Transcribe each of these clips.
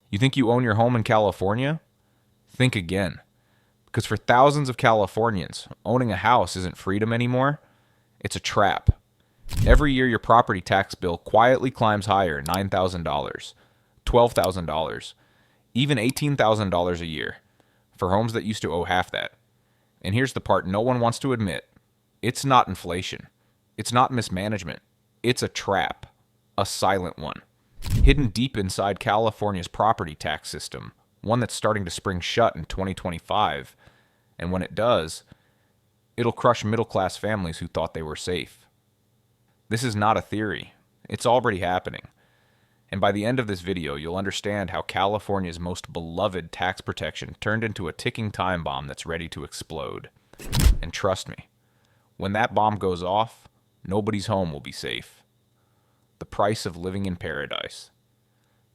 You think you own your home in California? Think again. Because for thousands of Californians, owning a house isn't freedom anymore, it's a trap. Every year, your property tax bill quietly climbs higher $9,000, $12,000, even $18,000 a year for homes that used to owe half that. And here's the part no one wants to admit: it's not inflation, it's not mismanagement, it's a trap, a silent one, hidden deep inside California's property tax system, one that's starting to spring shut in 2025. And when it does, it'll crush middle-class families who thought they were safe. This is not a theory. It's already happening. And by the end of this video, you'll understand how California's most beloved tax protection turned into a ticking time bomb that's ready to explode. And trust me, when that bomb goes off, nobody's home will be safe. The price of living in paradise.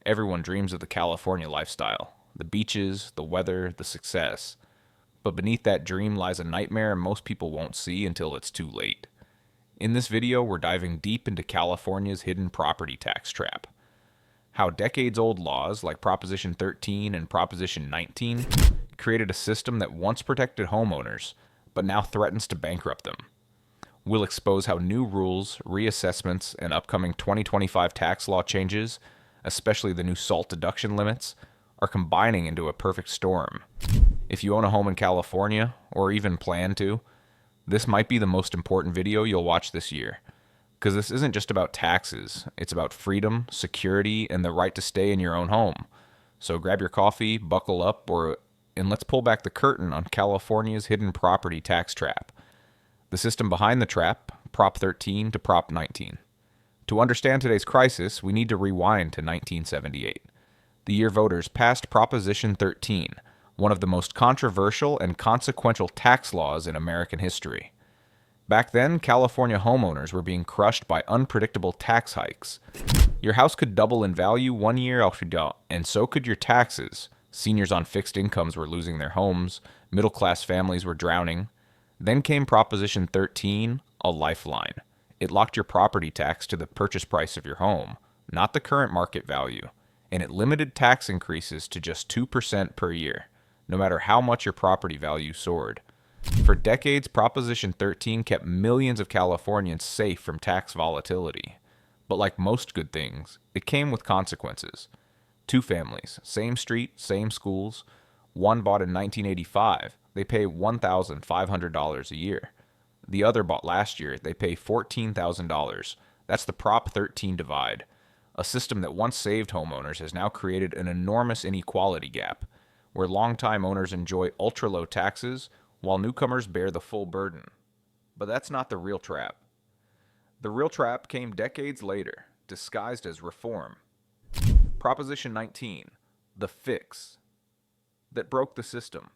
Everyone dreams of the California lifestyle, the beaches, the weather, the success. But beneath that dream lies a nightmare most people won't see until it's too late. In this video, we're diving deep into California's hidden property tax trap. How decades-old laws like Proposition 13 and Proposition 19 created a system that once protected homeowners, but now threatens to bankrupt them. We'll expose how new rules, reassessments, and upcoming 2025 tax law changes, especially the new SALT deduction limits, are combining into a perfect storm. If you own a home in California, or even plan to, this might be the most important video you'll watch this year. Because this isn't just about taxes, it's about freedom, security, and the right to stay in your own home. So grab your coffee, buckle up, and let's pull back the curtain on California's hidden property tax trap. The system behind the trap, Prop 13 to Prop 19. To understand today's crisis, we need to rewind to 1978, the year voters passed Proposition 13, one of the most controversial and consequential tax laws in American history. Back then, California homeowners were being crushed by unpredictable tax hikes. Your house could double in value one year, and so could your taxes. Seniors on fixed incomes were losing their homes, middle-class families were drowning. Then came Proposition 13, a lifeline. It locked your property tax to the purchase price of your home, not the current market value, and it limited tax increases to just 2% per year, no matter how much your property value soared. For decades, Proposition 13 kept millions of Californians safe from tax volatility. But like most good things, it came with consequences. Two families, same street, same schools. One bought in 1985. They pay $1,500 a year. The other bought last year. They pay $14,000. That's the Prop 13 divide. A system that once saved homeowners has now created an enormous inequality gap, where longtime owners enjoy ultra-low taxes while newcomers bear the full burden. But that's not the real trap. The real trap came decades later, disguised as reform. Proposition 19, the fix that broke the system.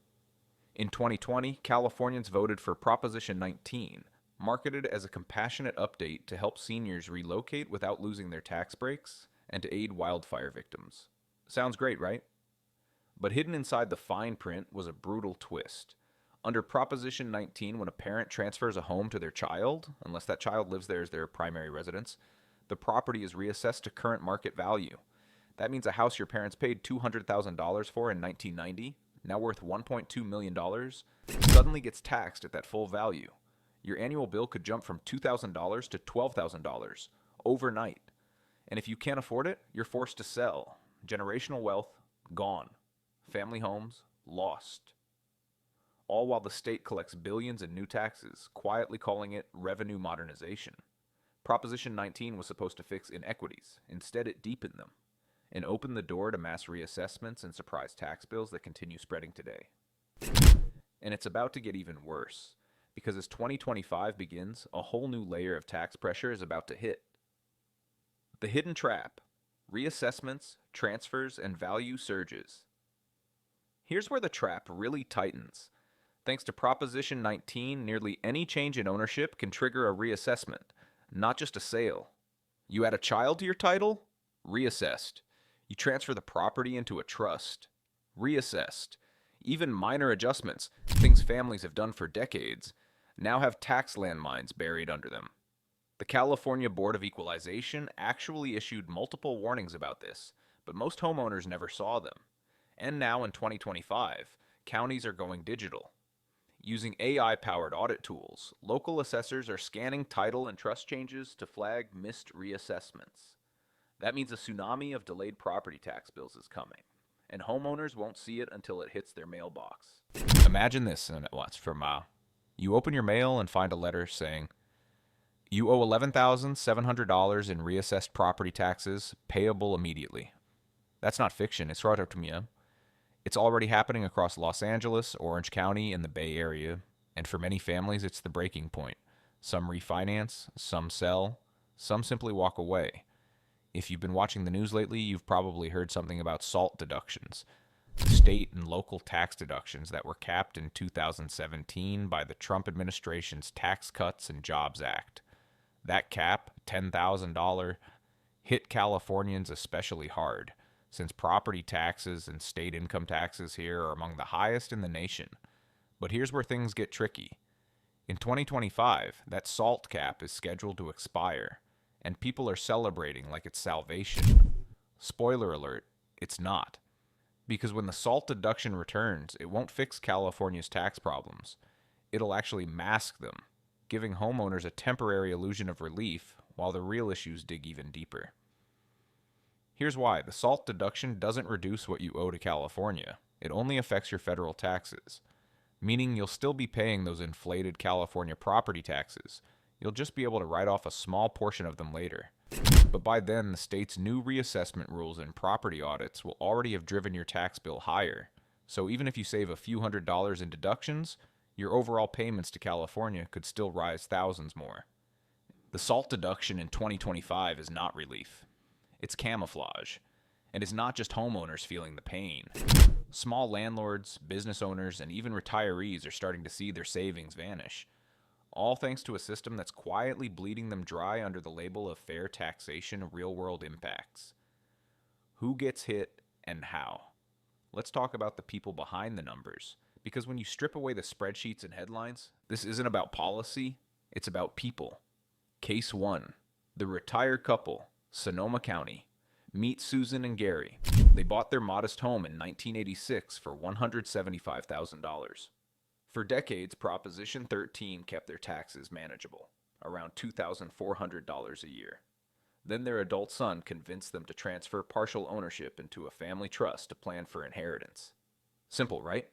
In 2020, Californians voted for Proposition 19, marketed as a compassionate update to help seniors relocate without losing their tax breaks and to aid wildfire victims. Sounds great, right? But hidden inside the fine print was a brutal twist. Under Proposition 19, when a parent transfers a home to their child, unless that child lives there as their primary residence, the property is reassessed to current market value. That means a house your parents paid $200,000 for in 1990, now worth $1.2 million, suddenly gets taxed at that full value. Your annual bill could jump from $2,000 to $12,000 overnight. And if you can't afford it, you're forced to sell. Generational wealth, gone. Family homes, lost. All while the state collects billions in new taxes, quietly calling it revenue modernization. Proposition 19 was supposed to fix inequities. Instead, it deepened them and opened the door to mass reassessments and surprise tax bills that continue spreading today. And it's about to get even worse, because as 2025 begins, a whole new layer of tax pressure is about to hit. The hidden trap: reassessments, transfers, and value surges. Here's where the trap really tightens. Thanks to Proposition 19, nearly any change in ownership can trigger a reassessment, not just a sale. You add a child to your title? Reassessed. You transfer the property into a trust? Reassessed. Even minor adjustments, things families have done for decades, now have tax landmines buried under them. The California Board of Equalization actually issued multiple warnings about this, but most homeowners never saw them. And now in 2025, counties are going digital. Using AI-powered audit tools, local assessors are scanning title and trust changes to flag missed reassessments. That means a tsunami of delayed property tax bills is coming, and homeowners won't see it until it hits their mailbox. Imagine this, and what's from you open your mail and find a letter saying, "You owe $11,700 in reassessed property taxes, payable immediately." That's not fiction, it's right up to me. It's already happening across Los Angeles, Orange County, and the Bay Area, and for many families, it's the breaking point. Some refinance, some sell, some simply walk away. If you've been watching the news lately, you've probably heard something about SALT deductions, state and local tax deductions that were capped in 2017 by the Trump administration's Tax Cuts and Jobs Act. That cap, $10,000, hit Californians especially hard, since property taxes and state income taxes here are among the highest in the nation. But here's where things get tricky. In 2025, that SALT cap is scheduled to expire, and people are celebrating like it's salvation. Spoiler alert, it's not. Because when the SALT deduction returns, it won't fix California's tax problems. It'll actually mask them, giving homeowners a temporary illusion of relief while the real issues dig even deeper. Here's why. The SALT deduction doesn't reduce what you owe to California. It only affects your federal taxes, meaning you'll still be paying those inflated California property taxes. You'll just be able to write off a small portion of them later. But by then, the state's new reassessment rules and property audits will already have driven your tax bill higher. So even if you save a few $100s in deductions, your overall payments to California could still rise thousands more. The SALT deduction in 2025 is not relief. It's camouflage. And it's not just homeowners feeling the pain. Small landlords, business owners, and even retirees are starting to see their savings vanish. All thanks to a system that's quietly bleeding them dry under the label of fair taxation real-world impacts. Who gets hit and how? Let's talk about the people behind the numbers. Because when you strip away the spreadsheets and headlines, this isn't about policy, it's about people. Case 1. The retired couple, Sonoma County. Meet Susan and Gary. They bought their modest home in 1986 for $175,000. For decades, Proposition 13 kept their taxes manageable, around $2,400 a year. Then their adult son convinced them to transfer partial ownership into a family trust to plan for inheritance. Simple, right?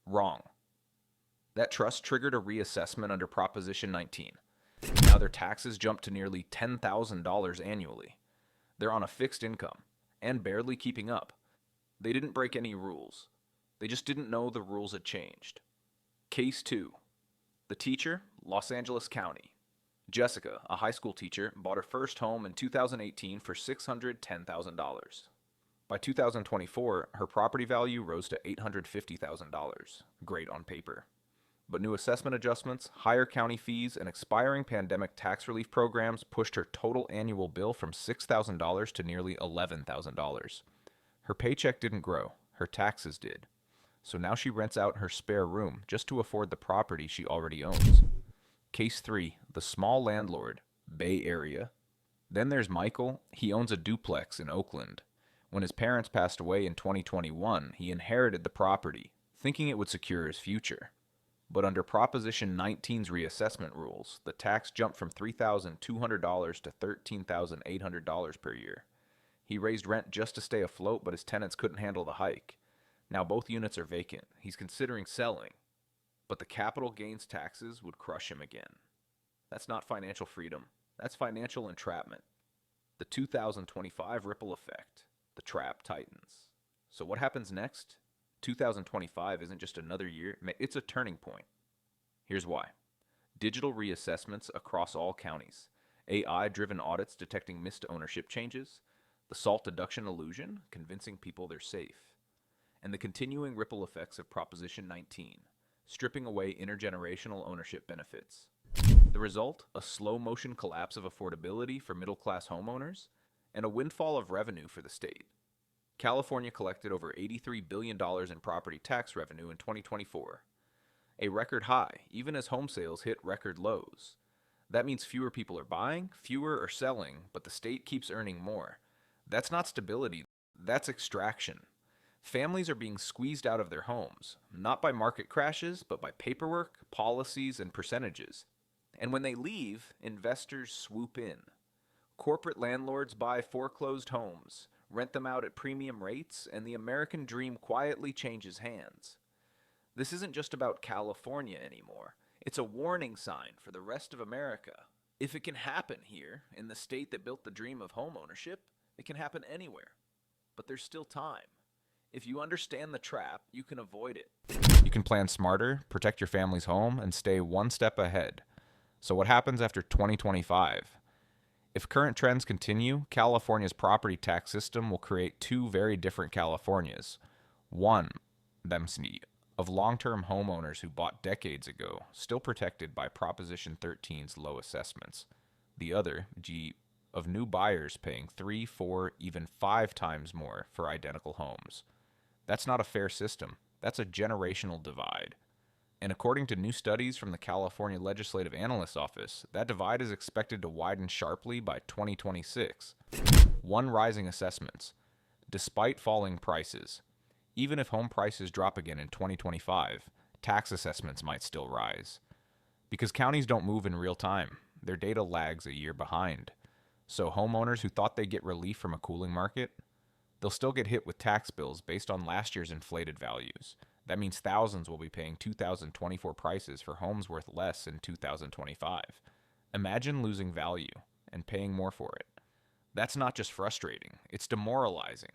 Wrong. That trust triggered a reassessment under Proposition 19. Now their taxes jumped to nearly $10,000 annually. They're on a fixed income, and barely keeping up. They didn't break any rules. They just didn't know the rules had changed. Case 2. The teacher, Los Angeles County. Jessica, a high school teacher, bought her first home in 2018 for $610,000. By 2024, her property value rose to $850,000. Great on paper. But new assessment adjustments, higher county fees, and expiring pandemic tax relief programs pushed her total annual bill from $6,000 to nearly $11,000. Her paycheck didn't grow, her taxes did. So now she rents out her spare room just to afford the property she already owns. Case 3, the small landlord, Bay Area. Then there's Michael. He owns a duplex in Oakland. When his parents passed away in 2021, he inherited the property, thinking it would secure his future. But under Proposition 19's reassessment rules, the tax jumped from $3,200 to $13,800 per year. He raised rent just to stay afloat, but his tenants couldn't handle the hike. Now both units are vacant. He's considering selling, but the capital gains taxes would crush him again. That's not financial freedom. That's financial entrapment. The 2025 ripple effect. The trap tightens. So what happens next? 2025 isn't just another year, it's a turning point. Here's why. Digital reassessments across all counties, AI-driven audits detecting missed ownership changes, the SALT deduction illusion, convincing people they're safe, and the continuing ripple effects of Proposition 19, stripping away intergenerational ownership benefits. The result? A slow-motion collapse of affordability for middle-class homeowners, and a windfall of revenue for the state. California collected over $83 billion in property tax revenue in 2024, a record high, even as home sales hit record lows. That means fewer people are buying, fewer are selling, but the state keeps earning more. That's not stability. That's extraction. Families are being squeezed out of their homes, not by market crashes, but by paperwork, policies, and percentages. And when they leave, investors swoop in. Corporate landlords buy foreclosed homes, rent them out at premium rates, and the American dream quietly changes hands. This isn't just about California anymore. It's a warning sign for the rest of America. If it can happen here, in the state that built the dream of homeownership, it can happen anywhere. But there's still time. If you understand the trap, you can avoid it. You can plan smarter, protect your family's home, and stay one step ahead. So what happens after 2025? If current trends continue, California's property tax system will create two very different Californias. One, of long-term homeowners who bought decades ago, still protected by Proposition 13's low assessments. The other, of new buyers paying 3, 4, even 5 times more for identical homes. That's not a fair system. That's a generational divide. And according to new studies from the California Legislative Analyst's Office, that divide is expected to widen sharply by 2026. One, rising assessments. Despite falling prices, even if home prices drop again in 2025, tax assessments might still rise. Because counties don't move in real time, their data lags a year behind. So homeowners who thought they'd get relief from a cooling market, they'll still get hit with tax bills based on last year's inflated values. That means thousands will be paying 2024 prices for homes worth less in 2025. Imagine losing value and paying more for it. That's not just frustrating, it's demoralizing.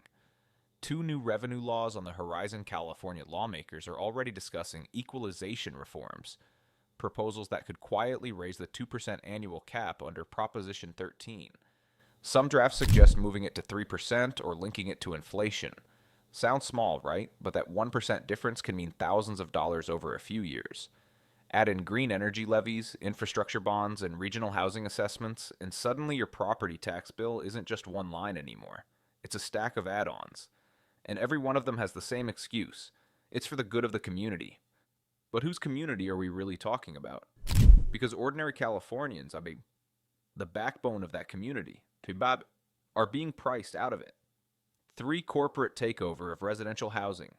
2 new revenue laws on the horizon. California lawmakers are already discussing equalization reforms, proposals that could quietly raise the 2% annual cap under Proposition 13. Some drafts suggest moving it to 3% or linking it to inflation. Sounds small, right? But that 1% difference can mean thousands of dollars over a few years. Add in green energy levies, infrastructure bonds, and regional housing assessments, and suddenly your property tax bill isn't just one line anymore. It's a stack of add-ons. And every one of them has the same excuse. It's for the good of the community. But whose community are we really talking about? Because ordinary Californians, the backbone of that community, are being priced out of it. 3, corporate takeover of residential housing.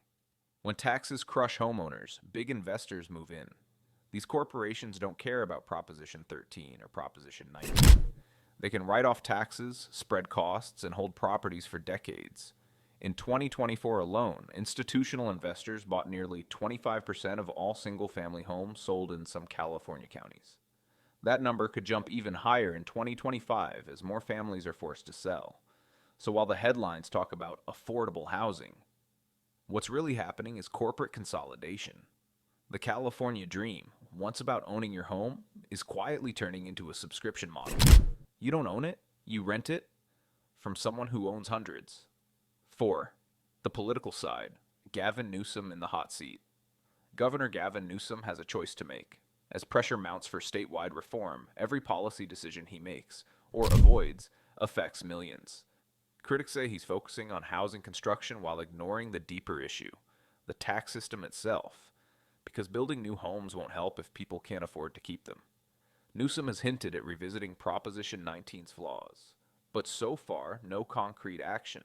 When taxes crush homeowners, big investors move in. These corporations don't care about Proposition 13 or Proposition 19. They can write off taxes, spread costs, and hold properties for decades. In 2024 alone, institutional investors bought nearly 25% of all single-family homes sold in some California counties. That number could jump even higher in 2025 as more families are forced to sell. So while the headlines talk about affordable housing, what's really happening is corporate consolidation. The California dream, once about owning your home, is quietly turning into a subscription model. You don't own it, you rent it from someone who owns hundreds. 4. The political side. Gavin Newsom in the hot seat. Governor Gavin Newsom has a choice to make. As pressure mounts for statewide reform, every policy decision he makes, or avoids, affects millions. Critics say he's focusing on housing construction while ignoring the deeper issue, the tax system itself, because building new homes won't help if people can't afford to keep them. Newsom has hinted at revisiting Proposition 19's flaws, but so far, no concrete action.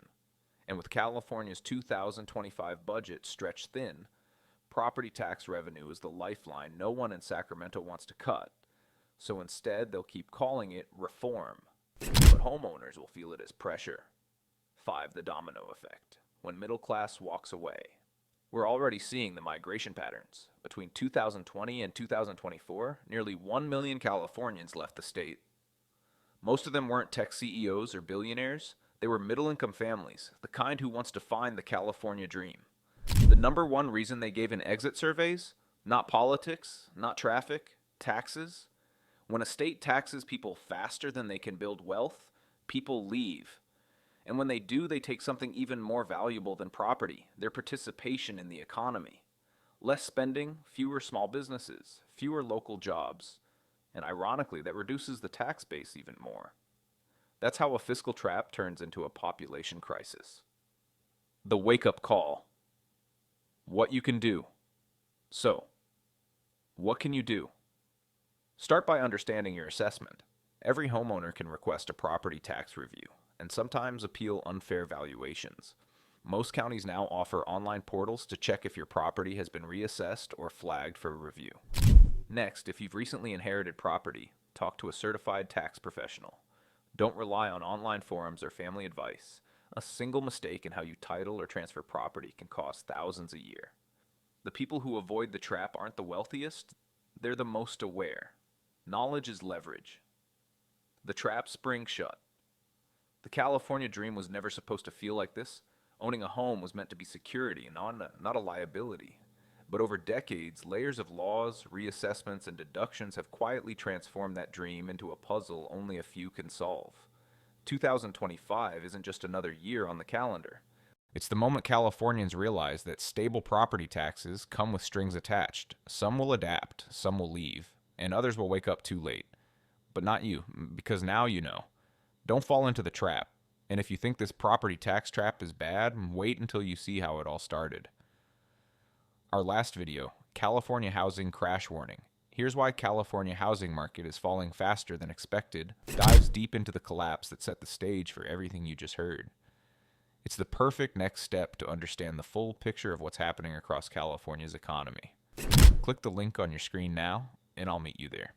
And with California's 2025 budget stretched thin, property tax revenue is the lifeline no one in Sacramento wants to cut. So instead, they'll keep calling it reform. But homeowners will feel it as pressure. 5. The domino effect. When middle class walks away. We're already seeing the migration patterns. Between 2020 and 2024, nearly 1 million Californians left the state. Most of them weren't tech CEOs or billionaires. They were middle-income families, the kind who wants to find the California dream. The number one reason they gave in exit surveys? Not politics, not traffic, taxes. When a state taxes people faster than they can build wealth, people leave. And when they do, they take something even more valuable than property, their participation in the economy. Less spending, fewer small businesses, fewer local jobs. And ironically, that reduces the tax base even more. That's how a fiscal trap turns into a population crisis. The wake-up call. What you can do. So, what can you do? Start by understanding your assessment. Every homeowner can request a property tax review and sometimes appeal unfair valuations. Most counties now offer online portals to check if your property has been reassessed or flagged for review. Next, if you've recently inherited property, talk to a certified tax professional. Don't rely on online forums or family advice. A single mistake in how you title or transfer property can cost thousands a year. The people who avoid the trap aren't the wealthiest, they're the most aware. Knowledge is leverage. The trap springs shut. The California dream was never supposed to feel like this. Owning a home was meant to be security, not a liability. But over decades, layers of laws, reassessments, and deductions have quietly transformed that dream into a puzzle only a few can solve. 2025 isn't just another year on the calendar. It's the moment Californians realize that stable property taxes come with strings attached. Some will adapt, some will leave, and others will wake up too late. But not you, because now you know. Don't fall into the trap. And if you think this property tax trap is bad, wait until you see how it all started. Our last video, California Housing Crash Warning. Here's why California housing market is falling faster than expected, dives deep into the collapse that set the stage for everything you just heard. It's the perfect next step to understand the full picture of what's happening across California's economy. Click the link on your screen now, and I'll meet you there.